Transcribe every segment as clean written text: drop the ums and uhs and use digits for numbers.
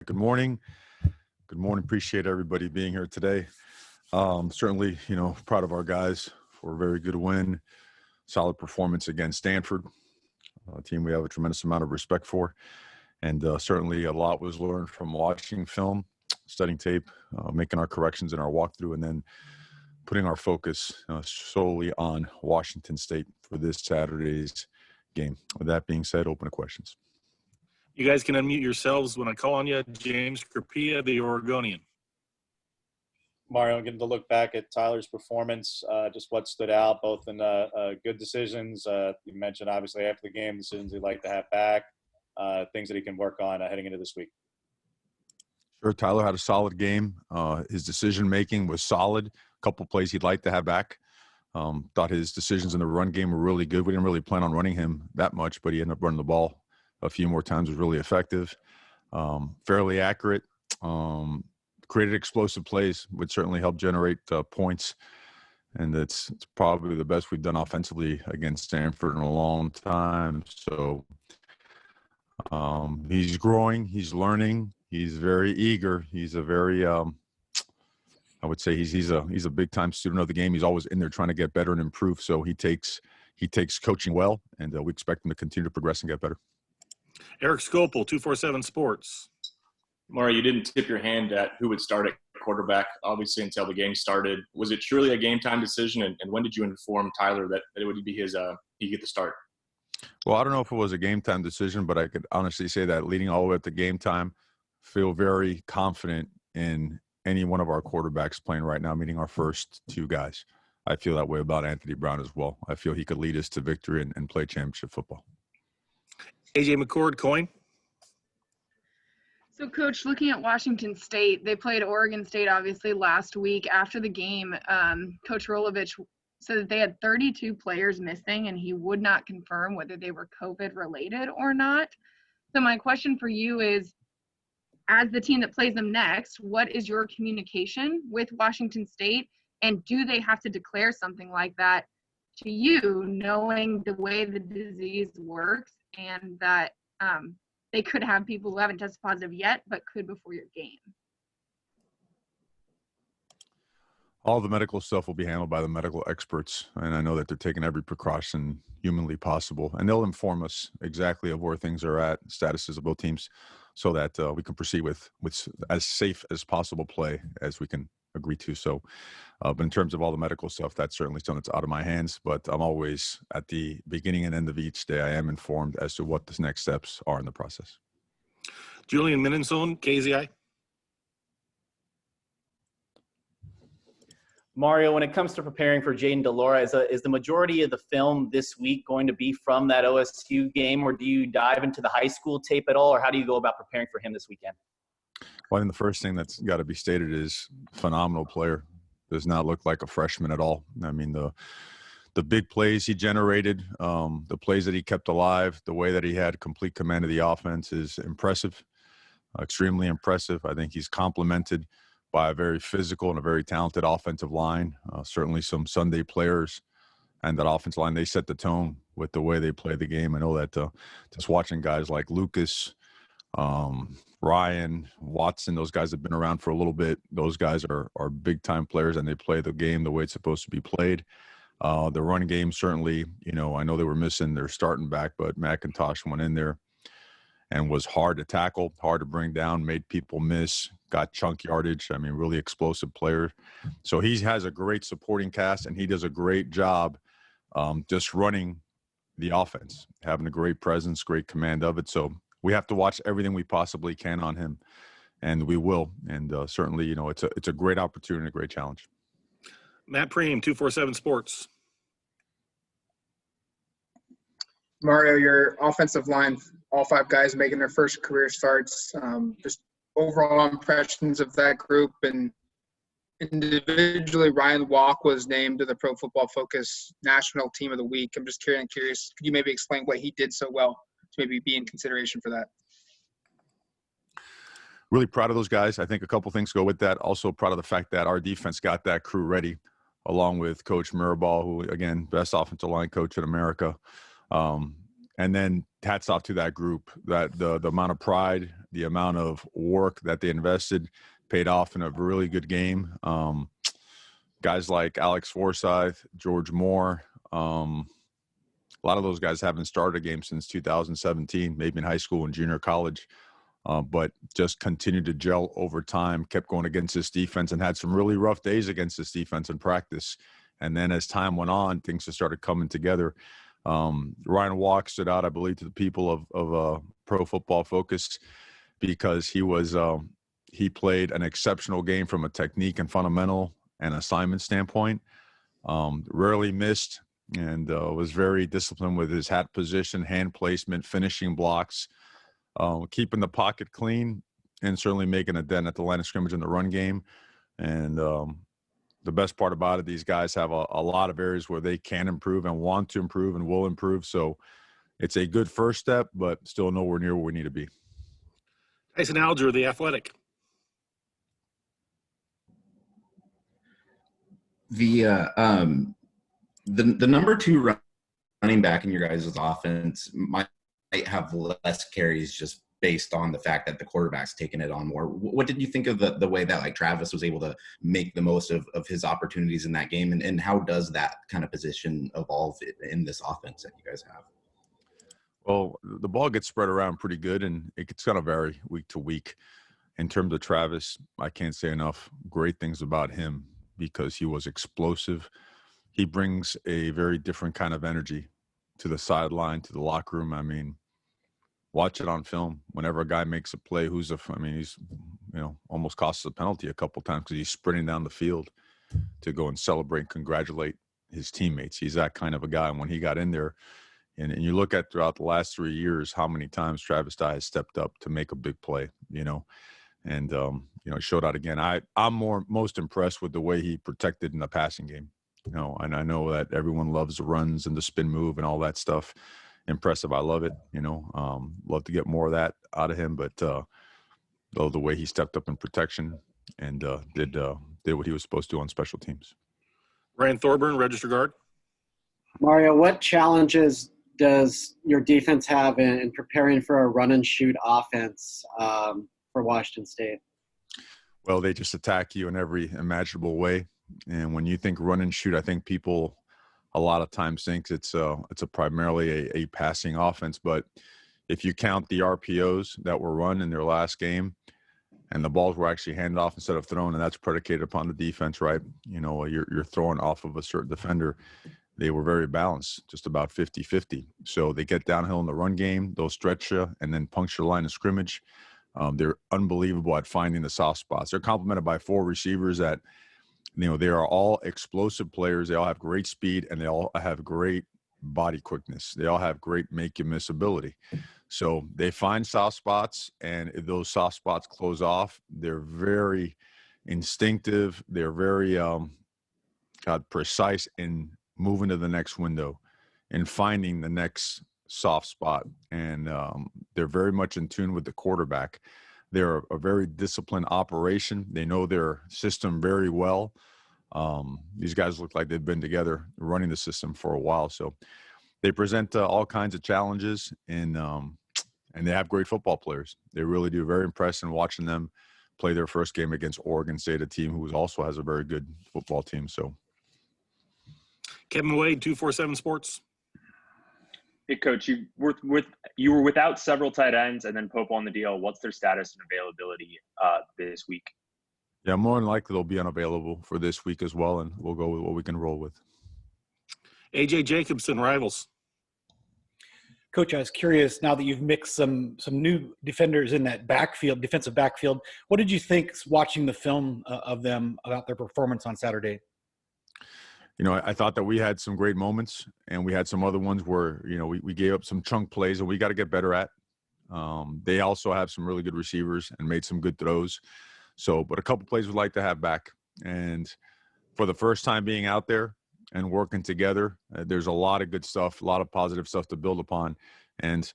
Good morning. Good morning. Appreciate everybody being here today. Certainly, proud of our guys for a very good win, solid performance against Stanford, a team we have a tremendous amount of respect for. And certainly a lot was learned from watching film, studying tape, making our corrections in our walkthrough, and then putting our focus solely on Washington State for this Saturday's game. With that being said, open to questions. You guys can unmute yourselves when I call on you. James Carpia, the Oregonian. Mario, getting to look back at Tyler's performance, just what stood out, both in good decisions. You mentioned, obviously, after the game, decisions he'd like to have back, things that he can work on heading into this week. Sure, Tyler had a solid game. His decision-making was solid. A couple plays he'd like to have back. Thought his decisions in the run game were really good. We didn't really plan on running him that much, but he ended up running the ball a few more times, was really effective, fairly accurate, created explosive plays, would certainly help generate points. And it's probably the best we've done offensively against Stanford in a long time. So he's growing, he's learning, he's very eager. He's a very, I would say he's a big time student of the game. He's always in there trying to get better and improve. So he takes coaching well, and we expect him to continue to progress and get better. Eric Scopel, 247 Sports. Mario, you didn't tip your hand at who would start at quarterback, obviously, until the game started. Was it truly a game-time decision, and when did you inform Tyler that it would be his he'd get the start? Well, I don't know if it was a game-time decision, but I could honestly say that leading all the way up to game time, feel very confident in any one of our quarterbacks playing right now, meaning our first two guys. I feel that way about Anthony Brown as well. I feel he could lead us to victory and play championship football. AJ McCord, Coin. So, Coach, looking at Washington State, they played Oregon State, obviously, last week. After the game, Coach Rolovich said that they had 32 players missing, and he would not confirm whether they were COVID-related or not. So my question for you is, as the team that plays them next, what is your communication with Washington State, and do they have to declare something like that to you, knowing the way the disease works and that they could have people who haven't tested positive yet but could before your game? All the medical stuff will be handled by the medical experts, and I know that they're taking every precaution humanly possible, and they'll inform us exactly of where things are at, statuses of both teams, so that we can proceed with as safe as possible play as we can agree to. So, but in terms of all the medical stuff, that's certainly something that's out of my hands, but I'm always at the beginning and end of each day, I am informed as to what the next steps are in the process. Julian Minenzone, KZI. Mario, when it comes to preparing for Jayden de Laura, is the majority of the film this week going to be from that OSU game, or do you dive into the high school tape at all, or how do you go about preparing for him this weekend? Well, I think the first thing that's got to be stated is phenomenal player. Does not look like a freshman at all. I mean, the big plays he generated, the plays that he kept alive, the way that he had complete command of the offense is impressive, extremely impressive. I think he's complemented by a very physical and a very talented offensive line. Certainly some Sunday players and that offensive line, they set the tone with the way they play the game. I know that just watching guys like Lucas, Ryan, Watson, those guys have been around for a little bit. Those guys are big-time players, and they play the game the way it's supposed to be played. The run game, certainly, I know they were missing their starting back, but McIntosh went in there and was hard to tackle, hard to bring down, made people miss, got chunk yardage. I mean, really explosive player. So he has a great supporting cast, and he does a great job just running the offense, having a great presence, great command of it. So we have to watch everything we possibly can on him, and we will. And certainly, it's a great opportunity, a great challenge. Matt Preem, 247 Sports. Mario, your offensive line, all five guys making their first career starts. Just overall impressions of that group, and individually, Ryan Walk was named to the Pro Football Focus National Team of the Week. I'm just curious, could you maybe explain what he did so well to maybe be in consideration for that? Really proud of those guys. I think a couple things go with that. Also proud of the fact that our defense got that crew ready, along with Coach Mirabal, who, again, best offensive line coach in America. And then hats off to that group, that the amount of pride, the amount of work that they invested paid off in a really good game. Guys like Alex Forsyth, George Moore, a lot of those guys haven't started a game since 2017, maybe in high school and junior college, but just continued to gel over time, kept going against this defense and had some really rough days against this defense in practice. And then as time went on, things just started coming together. Ryan Walk stood out, I believe, to the people of Pro Football Focus because he played an exceptional game from a technique and fundamental and assignment standpoint. Rarely missed and was very disciplined with his hat position, hand placement, finishing blocks, keeping the pocket clean, and certainly making a dent at the line of scrimmage in the run game. And the best part about it, these guys have a lot of areas where they can improve and want to improve and will improve. So it's a good first step, but still nowhere near where we need to be. Tyson Alger, The Athletic. The number 2 running back in your guys' offense might have less carries just based on the fact that the quarterback's taking it on more. What did you think of the way that like Travis was able to make the most of his opportunities in that game? And how does that kind of position evolve in this offense that you guys have? Well, the ball gets spread around pretty good, and it's going to vary week to week. In terms of Travis, I can't say enough great things about him because he was explosive. He brings a very different kind of energy to the sideline, to the locker room. I mean, watch it on film. Whenever a guy makes a play, he's, almost costs a penalty a couple times because he's sprinting down the field to go and celebrate and congratulate his teammates. He's that kind of a guy. And when he got in there, and you look at throughout the last 3 years, how many times Travis Dye has stepped up to make a big play, and showed out again. I'm most impressed with the way he protected in the passing game. And I know that everyone loves the runs and the spin move and all that stuff. Impressive. I love it. Love to get more of that out of him. But the way he stepped up in protection and did what he was supposed to on special teams. Ryan Thorburn, Register Guard. Mario, what challenges does your defense have in preparing for a run and shoot offense for Washington State? Well, they just attack you in every imaginable way. And when you think run and shoot, I think people a lot of times think it's primarily a passing offense. But if you count the RPOs that were run in their last game and the balls were actually handed off instead of thrown, and that's predicated upon the defense, right? You're throwing off of a certain defender. They were very balanced, just about 50-50. So they get downhill in the run game, they'll stretch you and then puncture the line of scrimmage. They're unbelievable at finding the soft spots. They're complemented by 4 receivers that, they are all explosive players. They all have great speed and they all have great body quickness. They all have great make you miss ability. So they find soft spots, and if those soft spots close off, they're very instinctive. They're very precise in moving to the next window and finding the next soft spot. And they're very much in tune with the quarterback. They're a very disciplined operation. They know their system very well. These guys look like they've been together running the system for a while. So they present all kinds of challenges, and they have great football players. They really do. Very impressed in watching them play their first game against Oregon State, a team who also has a very good football team. So Kevin Wade, 247 Sports. Hey, Coach, you were without several tight ends and then Pope on the deal. What's their status and availability this week? Yeah, more than likely they'll be unavailable for this week as well, and we'll go with what we can roll with. A.J. Jacobson, Rivals. Coach, I was curious, now that you've mixed some new defenders in that defensive backfield, what did you think watching the film of them about their performance on Saturday? I thought that we had some great moments, and we had some other ones where, we gave up some chunk plays, and we got to get better at. They also have some really good receivers and made some good throws. But a couple plays we'd like to have back. And for the first time being out there and working together, there's a lot of good stuff, a lot of positive stuff to build upon. And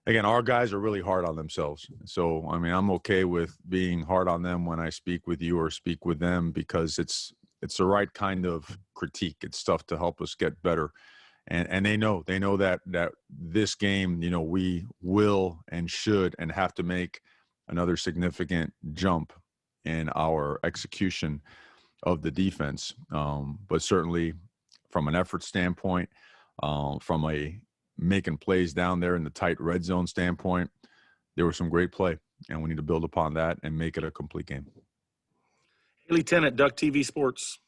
again, our guys are really hard on themselves. So, I'm okay with being hard on them when I speak with you or speak with them, because it's the right kind of critique. It's stuff to help us get better. And they know that this game, we will and should and have to make another significant jump in our execution of the defense. But certainly from an effort standpoint, from a making plays down there in the tight red zone standpoint, there was some great play, and we need to build upon that and make it a complete game. Haley Tennant, Duck TV Sports.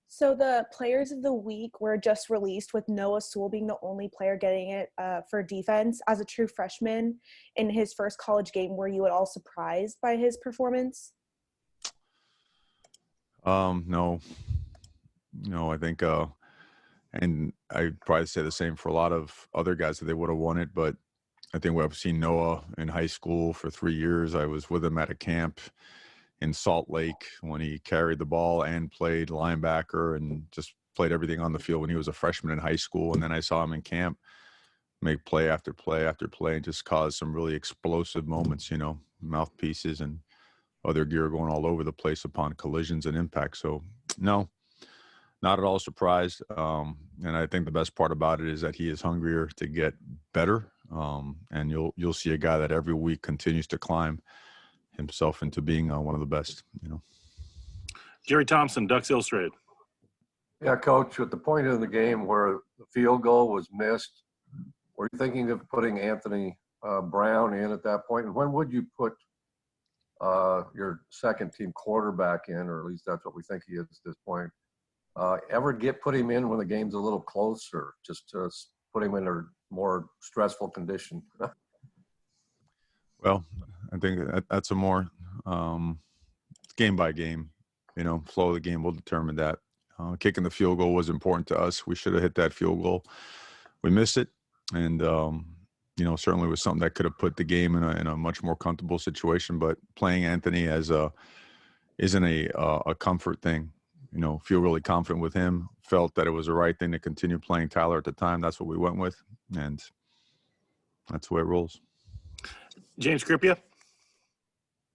So the players of the week were just released, with Noah Sewell being the only player getting it for defense. As a true freshman in his first college game, were you at all surprised by his performance? No, I think, and I'd probably say the same for a lot of other guys that they would have won it, but I think I've seen Noah in high school for 3 years. I was with him at a camp in Salt Lake when he carried the ball and played linebacker and just played everything on the field when he was a freshman in high school. And then I saw him in camp make play after play after play and just cause some really explosive moments, mouthpieces and other gear going all over the place upon collisions and impact. So no, not at all surprised. And I think the best part about it is that he is hungrier to get better. And you'll see a guy that every week continues to climb himself into being one of the best. Jerry Thompson, Ducks Illustrated. Yeah, Coach, at the point in the game where the field goal was missed, were you thinking of putting Anthony Brown in at that point? And when would you put your second team quarterback in, or at least that's what we think he is at this point? Ever put him in when the game's a little closer, just to put him in a more stressful condition? Well, I think that's a more game by game, flow of the game will determine that. Kicking the field goal was important to us. We should have hit that field goal. We missed it. And, certainly was something that could have put the game in a much more comfortable situation. But playing Anthony isn't a comfort thing. Feel really confident with him. Felt that it was the right thing to continue playing Tyler at the time. That's what we went with. And that's the way it rolls. James Kripia.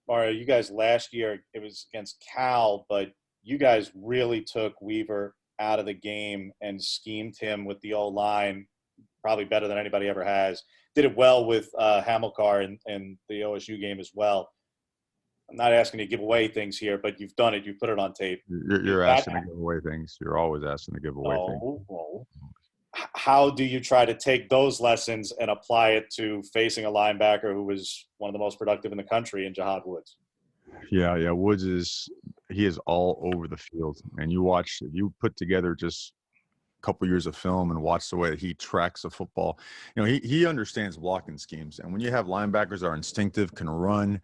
Mario, you guys last year, it was against Cal, but you guys really took Weaver out of the game and schemed him with the O-line, probably better than anybody ever has. Did it well with Hamilcar in the OSU game as well. I'm not asking you to give away things here, but you've done it. You put it on tape. You're asking to give away things. You're always asking to give away things. No. How do you try to take those lessons and apply it to facing a linebacker who was one of the most productive in the country in Jahad Woods? Yeah. Woods is all over the field. And if you put together just a couple years of film and watch the way that he tracks a football, he understands blocking schemes. And when you have linebackers that are instinctive, can run,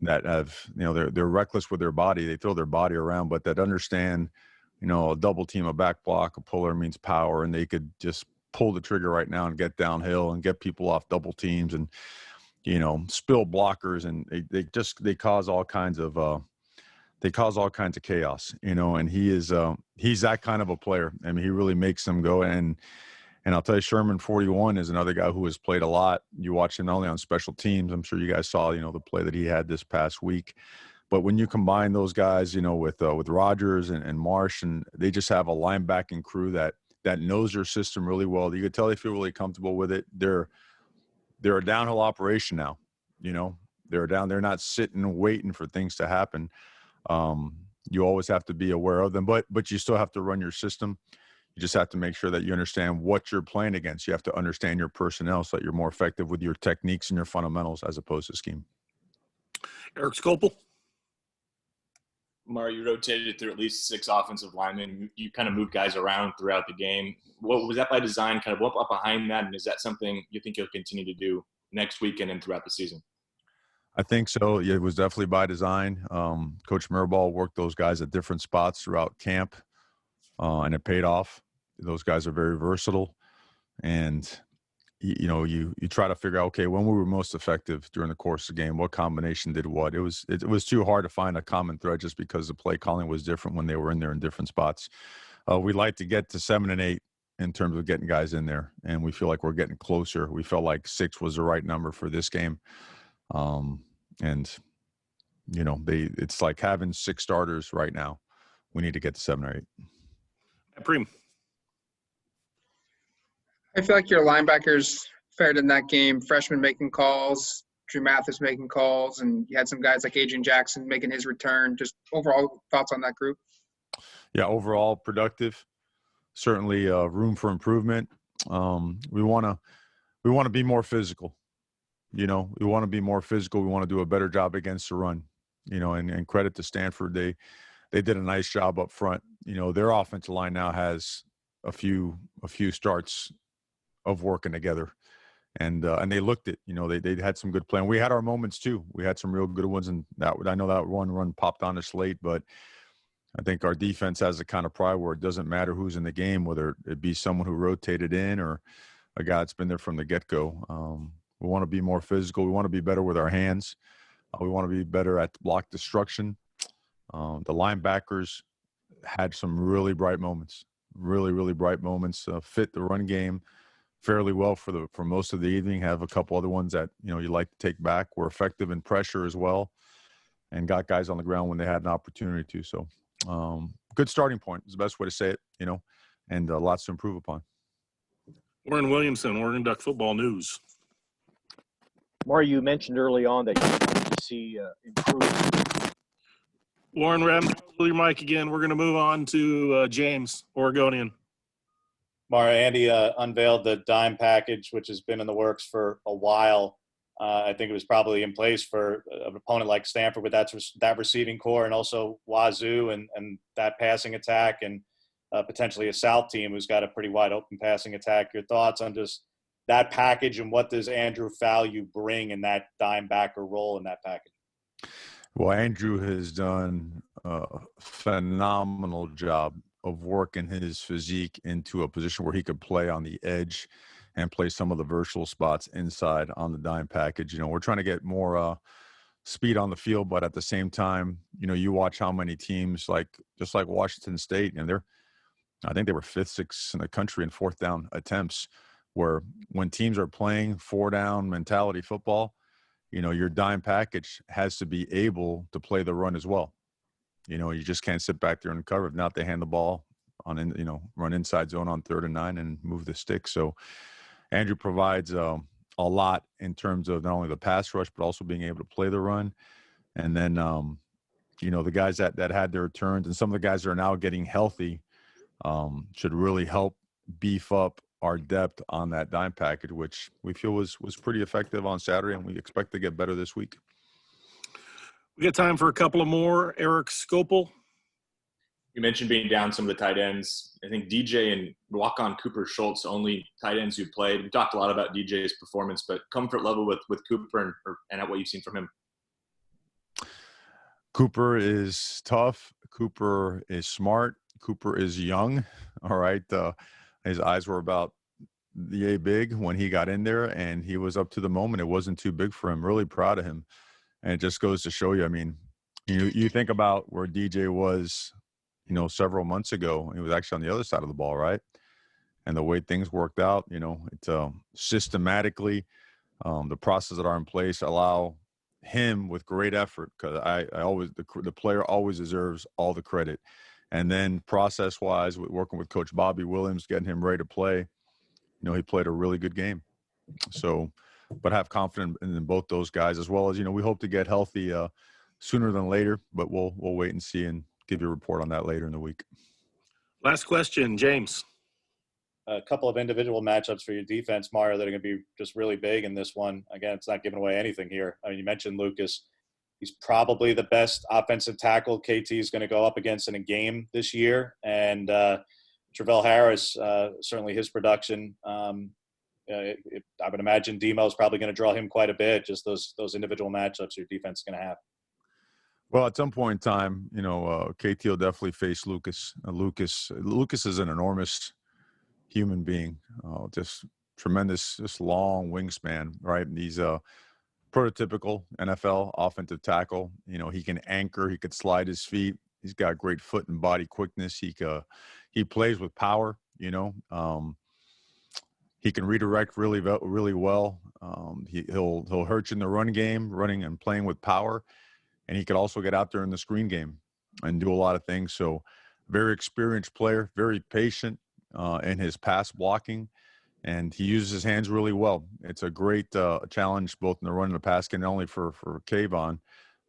that have, they're reckless with their body, they throw their body around, but that understand, a double team, a back block, a puller means power, and they could just pull the trigger right now and get downhill and get people off double teams and, spill blockers, and they cause all kinds of chaos, and he's that kind of a player. I mean, he really makes them go. And I'll tell you, Sherman 41 is another guy who has played a lot. You watch him not only on special teams. I'm sure you guys saw, the play that he had this past week. But when you combine those guys, with Rogers and Marsh, and they just have a linebacking crew that knows their system really well. You could tell they feel really comfortable with it. They're a downhill operation now. They're not sitting waiting for things to happen. You always have to be aware of them, but you still have to run your system. You just have to make sure that you understand what you're playing against. You have to understand your personnel so that you're more effective with your techniques and your fundamentals as opposed to scheme. Eric Scopel. Mario, you rotated through at least 6 offensive linemen. You kind of moved guys around throughout the game. What was that by design? Kind of what up behind that, and is that something you think you'll continue to do next weekend and throughout the season? I think so. Yeah, it was definitely by design. Coach Mirabal worked those guys at different spots throughout camp, and it paid off. Those guys are very versatile, and you try to figure out, okay, when we were most effective during the course of the game, what combination did what. It was too hard to find a common thread just because the play calling was different when they were in there in different spots. We'd like to get to 7 and 8 in terms of getting guys in there, and we feel like we're getting closer. We felt like 6 was the right number for this game. It's like having 6 starters right now. We need to get to 7 or 8. Preem. I feel like your linebackers fared in that game. Freshmen making calls, Drew Mathis making calls, and you had some guys like Adrian Jackson making his return. Just overall thoughts on that group? Yeah, overall productive. Certainly room for improvement. We want to be more physical. We want to be more physical. We want to do a better job against the run. And credit to Stanford, they did a nice job up front. Their offensive line now has a few starts of working together, and they looked it. They had some good play. And we had our moments too. We had some real good ones, and I know that one run popped on us late, but I think our defense has the kind of pride where it doesn't matter who's in the game, whether it be someone who rotated in or a guy that's been there from the get-go. We want to be more physical. We want to be better with our hands. We want to be better at block destruction. The linebackers had some really bright moments, really bright moments. Fit the run game fairly well for most of the evening. Have a couple other ones that you like to take back. Were effective in pressure as well, and got guys on the ground when they had an opportunity to. So, good starting point is the best way to say it. And lots to improve upon. Warren Williamson, Oregon Duck Football News. Mario, you mentioned early on that you want to see improvement. Warren, your mic again. We're going to move on to James, Oregonian. Mario, Andy unveiled the dime package, which has been in the works for a while. I think it was probably in place for an opponent like Stanford with that receiving core, and also Wazoo and that passing attack, and potentially a South team who's got a pretty wide open passing attack. Your thoughts on just that package, and what does Andrew Fallu bring in that dime backer role in that package? Well, Andrew has done a phenomenal job of working his physique into a position where he could play on the edge and play some of the versatile spots inside on the dime package. We're trying to get more speed on the field, but at the same time, you watch how many teams just like Washington State, and I think they were 5th, 6th in the country in 4th down attempts, where when teams are playing 4-down mentality football, your dime package has to be able to play the run as well. You just can't sit back there and cover. If not, they hand the ball run inside zone on 3rd and 9 and move the stick. So Andrew provides a lot in terms of not only the pass rush, but also being able to play the run. And then, the guys that had their turns, and some of the guys that are now getting healthy should really help beef up our depth on that dime package, which we feel was pretty effective on Saturday, and we expect to get better this week. We got time for a couple of more. Eric Scopel. You mentioned being down some of the tight ends. I think DJ and walk-on Cooper Schultz, only tight ends who played. We talked a lot about DJ's performance, but comfort level with Cooper and at what you've seen from him. Cooper is tough. Cooper is smart. Cooper is young. All right. His eyes were about yay big when he got in there, and he was up to the moment. It wasn't too big for him. Really proud of him. And it just goes to show you, you think about where DJ was, several months ago. He was actually on the other side of the ball, right? And the way things worked out, it's systematically the processes that are in place allow him with great effort, because the player always deserves all the credit. And then process-wise, working with Coach Bobby Williams, getting him ready to play, he played a really good game. So, but have confidence in both those guys, as well as, we hope to get healthy sooner than later, but we'll wait and see and give you a report on that later in the week. Last question, James. A couple of individual matchups for your defense, Mario, that are going to be just really big in this one. Again, it's not giving away anything here. You mentioned Lucas. He's probably the best offensive tackle KT is going to go up against in a game this year. And Travell Harris, certainly his production, I would imagine Demo is probably going to draw him quite a bit, just those individual matchups your defense is going to have. Well, at some point in time, KT will definitely face Lucas. Lucas is an enormous human being, just tremendous, just long wingspan, right? And he's prototypical NFL offensive tackle. He can anchor, he could slide his feet. He's got great foot and body quickness. He plays with power. He can redirect really well. He'll hurt you in the run game, running and playing with power, and he could also get out there in the screen game and do a lot of things. So, very experienced player, very patient in his pass blocking, and he uses his hands really well. It's a great challenge both in the run and the pass game, not only for Kayvon,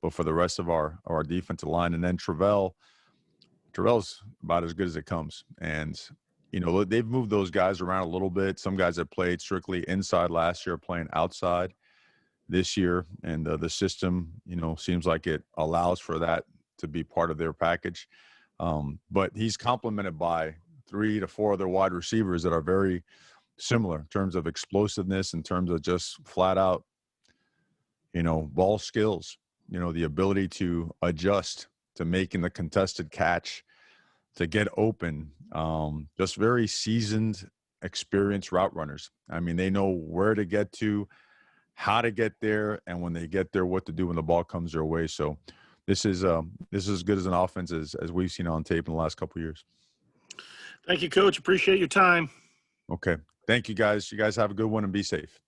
but for the rest of our defensive line. And then Travell's about as good as it comes. And, they've moved those guys around a little bit. Some guys that played strictly inside last year are playing outside this year. And the system, seems like it allows for that to be part of their package. But he's complemented by 3 to 4 other wide receivers that are very similar in terms of explosiveness, in terms of just flat out, ball skills, the ability to adjust to making the contested catch, to get open, just very seasoned, experienced route runners. I mean, they know where to get to, how to get there, and when they get there, what to do when the ball comes their way. So this is as good as an offense as we've seen on tape in the last couple of years. Thank you, Coach. Appreciate your time. Okay. Thank you, guys. You guys have a good one and be safe.